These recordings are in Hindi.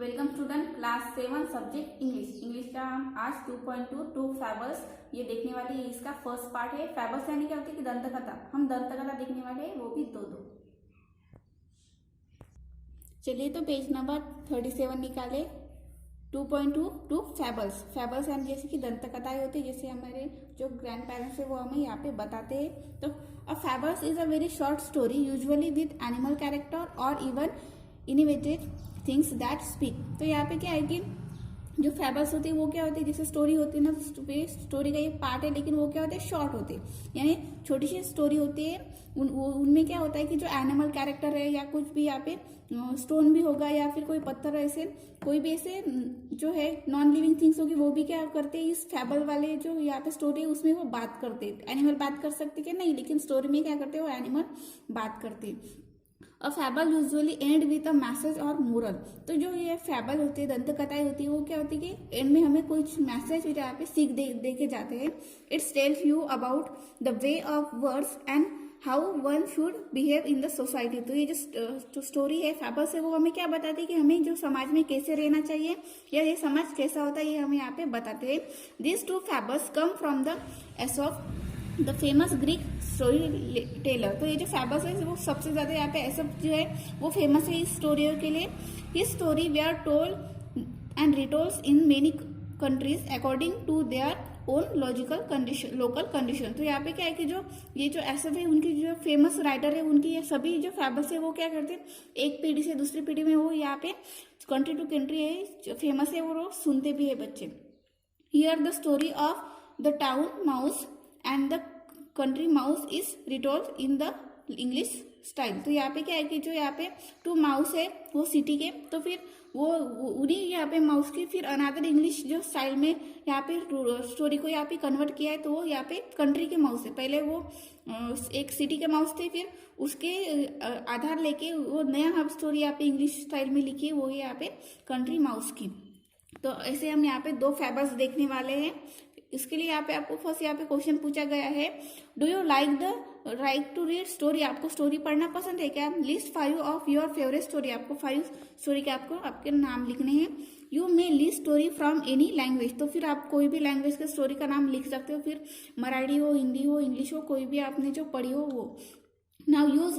Welcome student class 7 subject English का हम आज 2.2 टू फैबल्स ये देखने वाले हैं। इसका फर्स्ट पार्ट है। फैबल्स यानी क्या होती है कि दंतकथा। हम दंतकथा देखने वाले हैं, वो भी दो। चलिए तो पेज नंबर 37 निकाले। 2.2 टू फैबल्स। फैबल्स यानी जैसे कि दंतकथाएं होती है, जैसे हमारे जो ग्रैंड पेरेंट्स है वो हमें यहाँ पे बताते हैं। तो a fables is a very short story usually with animal character और even innovated things that speak. तो यहाँ पे क्या है कि जो फैबल्स होती है वो क्या होती है, जैसे स्टोरी होती है ना, स्टोरी का एक पार्ट है, लेकिन वो क्या होते हैं, शॉर्ट होते हैं, यानी छोटी सी स्टोरी होती है। उनमें क्या होता है कि जो एनिमल कैरेक्टर है या कुछ भी यहाँ पे स्टोन भी होगा या फिर कोई पत्थर, ऐसे कोई भी ऐसे जो है नॉन लिविंग थिंग्स होगी, वो भी क्या करते हैं, इस फैबल वाले जो यहाँ पे स्टोरी है उसमें वो बात करते हैं। एनिमल बात कर सकते क्या, नहीं, लेकिन स्टोरी में क्या करते हैं, वो एनिमल बात करते हैं। A fable usually end with a message और मोरल। तो जो ये फैबल होती है, दंत कथाएं होती है, वो क्या होती है कि एंड में हमें कुछ मैसेज यहाँ पे सीख दे के जाते हैं। It's tells you about the way of words and how one should behave in the society. तो ये जो स्टोरी है फैबल्स है, वो हमें क्या बताती है कि हमें जो समाज में कैसे रहना चाहिए या ये समाज कैसा होता है, ये हमें यहाँ पे बताते हैं। This two fables come from the Aesop the famous Greek story teller. तो ये जो फैबल्स है वो सबसे ज्यादा यहाँ पे एसोप जो है वो फेमस है इस स्टोरियों के लिए। His story they are told and retold in many countries according to their own logical condition, local condition. तो यहाँ पे क्या है कि जो ये जो एसोप है, उनकी जो फेमस राइटर है, उनकी ये सभी जो फैबल्स है वो क्या करते हैं, एक पीढ़ी से दूसरी पीढ़ी में वो यहाँ पे कंट्री टू कंट्री है जो फेमस है वो सुनते भी है बच्चे। Here the story of the town mouse and the country mouse is retold in the English style. तो यहाँ पे क्या है कि जो यहाँ पे टू माउस है वो सिटी के, तो फिर वो उन्हीं यहाँ पे माउस की फिर अनादर इंग्लिश जो स्टाइल में यहाँ पे स्टोरी को यहाँ पे कन्वर्ट किया है। तो वो यहाँ पे कंट्री के माउस है, पहले वो एक सिटी के माउस थे, फिर उसके आधार लेके वो नया स्टोरी यहाँ पे इंग्लिश स्टाइल में लिखी है, वो है यहाँ पे कंट्री माउस की। तो ऐसे हम यहाँ पे दो फैबल्स देखने वाले हैं। इसके लिए यहाँ पे आपको फर्स्ट यहाँ पे क्वेश्चन पूछा गया है, do you like to read story. आपको स्टोरी पढ़ना पसंद है क्या। List 5 of your favourite story. आपको 5 स्टोरी के आपको आपके नाम लिखने हैं। You may list story from any language. तो फिर आप कोई भी लैंग्वेज के स्टोरी का नाम लिख सकते हो, फिर मराठी हो, हिंदी हो, इंग्लिश हो, कोई भी आपने जो पढ़ी हो वो। नाउ यूज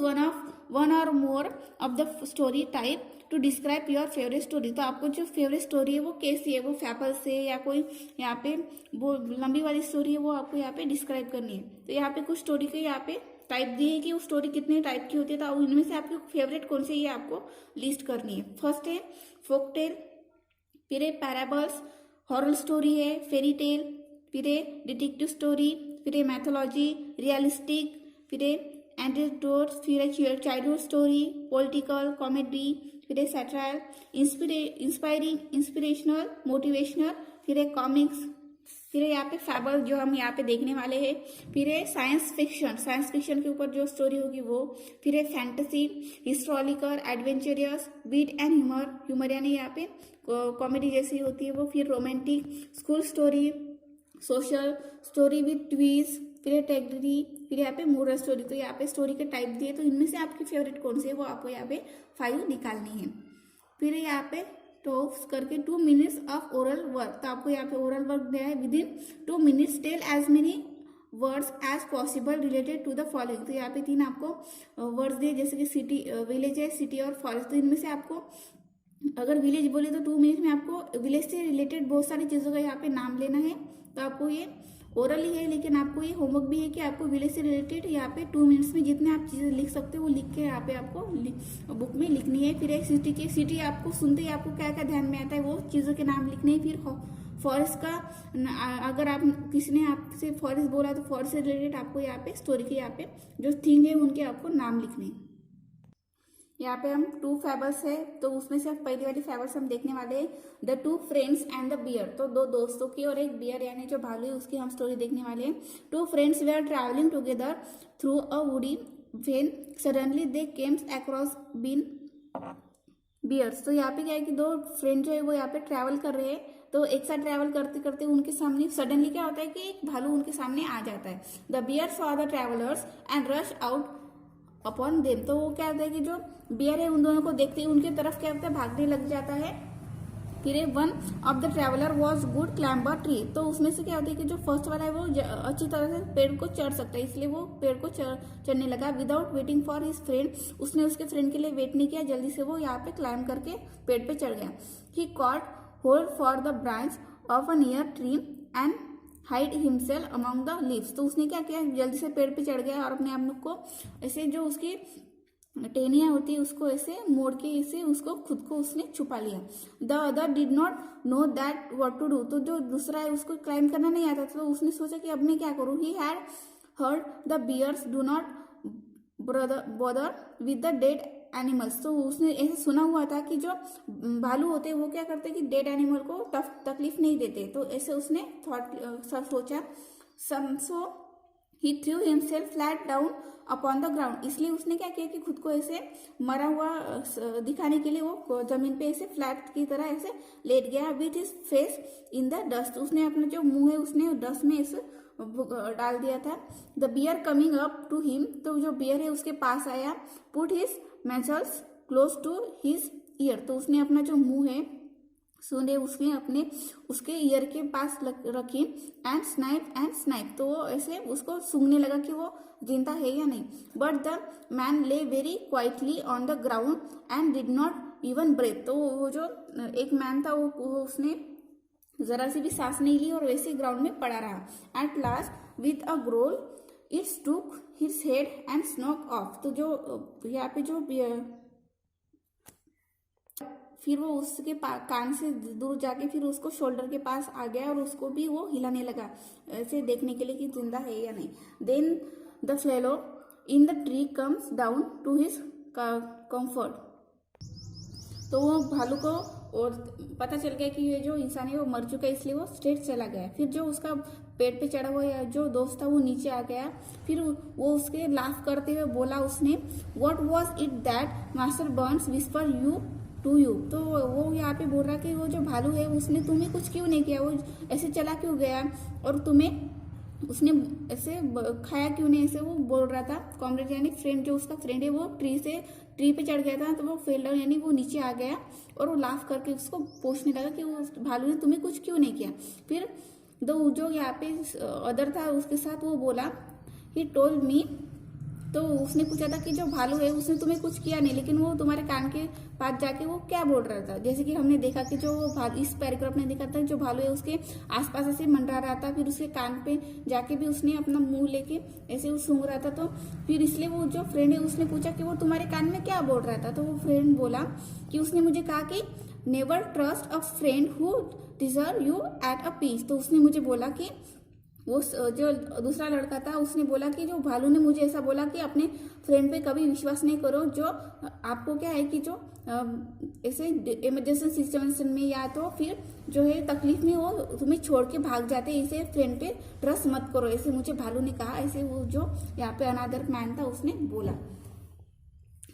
वन और more of the story type two describe your favourite story. तो आपको जो फेवरेट स्टोरी है वो कैसी है, वो फैबल से या कोई यहाँ पे वो लंबी वाली स्टोरी है, वो आपको यहाँ पे डिस्क्राइब करनी है। तो यहाँ पे कुछ स्टोरी के यहाँ पे टाइप दिए है कि वो स्टोरी कितने टाइप की होती है, तो उनमें से आपकी फेवरेट कौन सी, ये आपको लिस्ट करनी है। फर्स्ट है फोक टेल, फिर है पैराबल्स, हॉरर स्टोरी है, फेरी टेल, फिर है डिटेक्टिव स्टोरी, फिर है मैथोलॉजी, रियलिस्टिक, फिर है एंटीडोट्स, फिर है चाइल्डहुड स्टोरी, पॉलिटिकल, कॉमेडी, फिर है सैटायर, इंस्पायरिंग, इंस्पिरेशनल, मोटिवेशनल, फिर है कॉमिक्स, फिर है यहाँ पे फैबल जो हम यहाँ पे देखने वाले हैं, फिर है साइंस फिक्शन के ऊपर जो स्टोरी होगी वो, फिर है fantasy, historical, adventurous, beat and humour यानी यहाँ पे कॉमेडी जैसी होती है वो, फिर romantic, school story, social story with twist, फिर है ट्रेजेडी, फिर यहाँ पे मोरल स्टोरी। तो यहाँ पे स्टोरी के टाइप दिए, तो इनमें से आपकी फेवरेट कौन सी है वो आपको यहाँ पे 5 निकालनी है। फिर यहाँ पे टॉप्स करके 2 मिनट्स ऑफ ओरल वर्क। तो आपको यहाँ पे ओरल वर्क दिया है, within 2 minutes tell as many words as possible related to the following. तो यहाँ पे 3 आपको वर्ड्स दिए, जैसे कि सिटी, विलेज है, सिटी और फॉरेस्ट। तो इनमें से आपको अगर विलेज बोले तो 2 मिनट में आपको विलेज से रिलेटेड बहुत सारी चीजों का यहाँ पे नाम लेना है। तो आपको ये ओरल ही है, लेकिन आपको ये होमवर्क भी है कि आपको विलेज से रिलेटेड यहाँ पे 2 मिनट्स में जितने आप चीजें लिख सकते हो वो लिख के यहाँ पे आपको बुक में लिखनी है। फिर एक सिटी आपको सुनते ही आपको क्या क्या ध्यान में आता है वो चीजों के नाम लिखने हैं। फिर फॉरेस्ट का, अगर आप किसी ने आपसे फॉरेस्ट बोला तो फॉरेस्ट से रिलेटेड आपको यहाँ पे स्टोरी के यहाँ पे जो थिंग है उनके आपको नाम लिखने हैं। यहाँ पे हम 2 फैबल्स है, तो उसमें से पहली वाली फैबल्स हम देखने वाले हैं, the 2 friends and the bear. तो 2 दोस्तों की और एक बियर यानी जो भालू है उसकी हम स्टोरी देखने वाले हैं। 2 friends they are travelling together through a woody when suddenly they came across bears. तो यहाँ पे क्या है कि 2 फ्रेंड जो है वो यहाँ पे ट्रैवल कर रहे हैं, तो एक साथ ट्रैवल करते करते उनके सामने सडनली क्या होता है कि एक भालू उनके सामने आ जाता है। The bear saw the travellers and rush out upon them. तो वो क्या होता है कि जो बियर है उन दोनों को देखते ही उनकी तरफ क्या होता है, भागने लग जाता है। फिर one of the traveller was good climber tree, तो उसमें से क्या होता है कि जो फर्स्ट वाला है वो अच्छी तरह से पेड़ को चढ़ सकता है, इसलिए वो पेड़ को चढ़ने लगा। Without waiting for his friend, उसने उसके फ्रेंड के लिए वेट नहीं किया, जल्दी से वो यहाँ पे क्लाइंब करके पेड़ पे चढ़ गया। He caught hold for the branch of a near tree and hide himself among the leaves, तो उसने क्या किया, जल्दी से पेड़ पे चढ़ गया और अपने आप को ऐसे जो उसकी टहनियाँ होती है उसको ऐसे मोड़ के ऐसे उसको खुद को उसने छुपा लिया। The other did not know that what to do, तो जो दूसरा है उसको क्लाइंब करना नहीं आता, तो उसने सोचा कि अब मैं क्या करूँ। He had heard the bears do not bother with the dead animals, तो उसने ऐसे सुना हुआ था कि जो भालू होते हैं वो क्या करते हैं कि डेड एनिमल को तकलीफ नहीं देते, तो ऐसे उसने सोचा। So he threw himself flat down upon the ground, इसलिए उसने क्या किया कि खुद को ऐसे मरा हुआ दिखाने के लिए वो जमीन पे ऐसे फ्लैट की तरह ऐसे लेट गया। With his face in the dust, उसने अपना जो मुंह है उसने डस्ट में ऐसे डाल दिया था। The bear coming up to him, तो जो बियर है उसके पास आया। Put his muscles close to his ear, तो उसने अपना जो मुंह है सूंडे उसने अपने उसके ईयर के पास रखी। एंड स्नाइप, तो वो ऐसे उसको सूंघने लगा कि वो जिंदा है या नहीं। But the man lay very quietly on the ground and did not even breath, तो वो जो एक मैन था वो उसने जरा सी भी सांस नहीं ली और वैसे ग्राउंड में पड़ा रहा। At last with a growl it's टूक his head and snook of, तो जो यहाँ पे जो फिर वो उसके कान से दूर जाके फिर उसको शोल्डर के पास आ गया और उसको भी वो हिलाने लगा ऐसे देखने के लिए कि जिंदा है या नहीं। Then the fellow in the tree comes down to his comfort, तो वो भालू को और पता चल गया कि ये जो इंसान है वो मर चुका है, इसलिए वो स्ट्रेट चला गया। फिर जो उसका पेड़ पे चढ़ा हुआ जो दोस्त था वो नीचे आ गया। फिर वो उसके लाफ करते हुए बोला उसने, what was it that master Burns whisper you to you, तो वो यहाँ पे बोल रहा कि वो जो भालू है उसने तुम्हें कुछ क्यों नहीं किया, वो ऐसे चला क्यों गया और तुम्हें उसने ऐसे खाया क्यों नहीं, ऐसे वो बोल रहा था। कॉमरेड यानी फ्रेंड, जो उसका फ्रेंड है वो ट्री पे चढ़ गया था, तो वो फेल्डर यानी वो नीचे आ गया और वो लाफ करके उसको पूछने लगा कि वो भालू ने तुम्हें कुछ क्यों नहीं किया। फिर जो यहाँ पे अदर था उसके साथ वो बोला, ही टोल्ड मी, तो उसने पूछा था कि जो भालू है उसने तुम्हें कुछ किया नहीं, लेकिन वो तुम्हारे कान के पास जाके वो क्या बोल रहा था। जैसे कि हमने देखा कि जो इस पैराग्राफ में देखा था जो भालू है उसके आसपास ऐसे मंडरा रहा था, फिर उसके कान पे जाके भी उसने अपना मुंह लेके ऐसे वो सूंघ रहा था। तो फिर इसलिए वो जो फ्रेंड है उसने पूछा कि वो तुम्हारे कान में क्या बोल रहा था, तो वो फ्रेंड बोला कि उसने मुझे कहा कि never trust a friend who deserve you at a peace, तो उसने मुझे बोला कि वो जो दूसरा लड़का था उसने बोला कि जो भालू ने मुझे ऐसा बोला कि अपने फ्रेंड पे कभी विश्वास नहीं करो, जो आपको क्या है कि जो ऐसे इमरजेंसी सिचुएशन में या तो फिर जो है तकलीफ में वो तुम्हें छोड़ के भाग जाते हैं, इसे फ्रेंड पे ट्रस्ट मत करो, ऐसे मुझे भालू ने कहा। ऐसे वो जो यहाँ पे अनादर मैन था उसने बोला।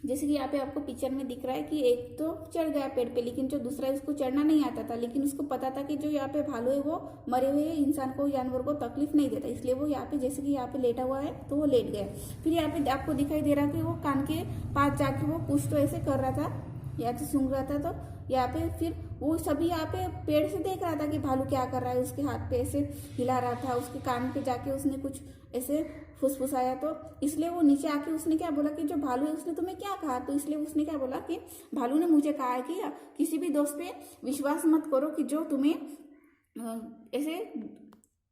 जैसे कि यहाँ पे आपको पिक्चर में दिख रहा है कि एक तो चढ़ गया पेड़ पे, लेकिन जो दूसरा है उसको चढ़ना नहीं आता था, लेकिन उसको पता था कि जो यहाँ पे भालू है वो मरे हुए इंसान को जानवर को तकलीफ नहीं देता, इसलिए वो यहाँ पे जैसे कि यहाँ पे लेटा हुआ है तो वो लेट गया। फिर यहाँ पे आपको दिखाई दे रहा कि वो कान के पास जाके वो कुछ तो ऐसे कर रहा था, यहाँ से सूंघ रहा था। तो यहाँ पे फिर वो सभी यहाँ पे पेड़ से देख रहा था कि भालू क्या कर रहा है, उसके हाथ पे ऐसे हिला रहा था, उसके कान पे जाके उसने कुछ ऐसे फुसफुसाया। तो इसलिए वो नीचे आके उसने क्या बोला कि जो भालू है उसने तुम्हें क्या कहा, तो इसलिए उसने क्या बोला कि भालू ने मुझे कहा है कि किसी भी दोस्त पे विश्वास मत करो कि जो तुम्हें ऐसे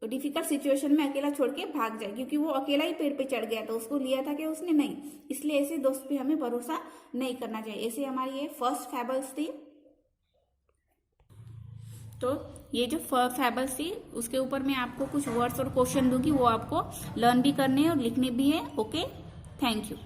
डिफिकल्ट सिचुएशन में अकेला छोड़ के भाग जाए, क्योंकि वो अकेला ही पेड़ पे चढ़ गया था, उसको लिया था कि उसने नहीं, इसलिए ऐसे दोस्त पे हमें भरोसा नहीं करना चाहिए। ऐसे हमारी ये फर्स्ट फैबल्स थी। तो ये जो फैबल्स थी उसके ऊपर मैं आपको कुछ वर्ड्स और क्वेश्चन दूंगी, वो आपको लर्न भी करने हैं और लिखने भी है। Okay, thank you.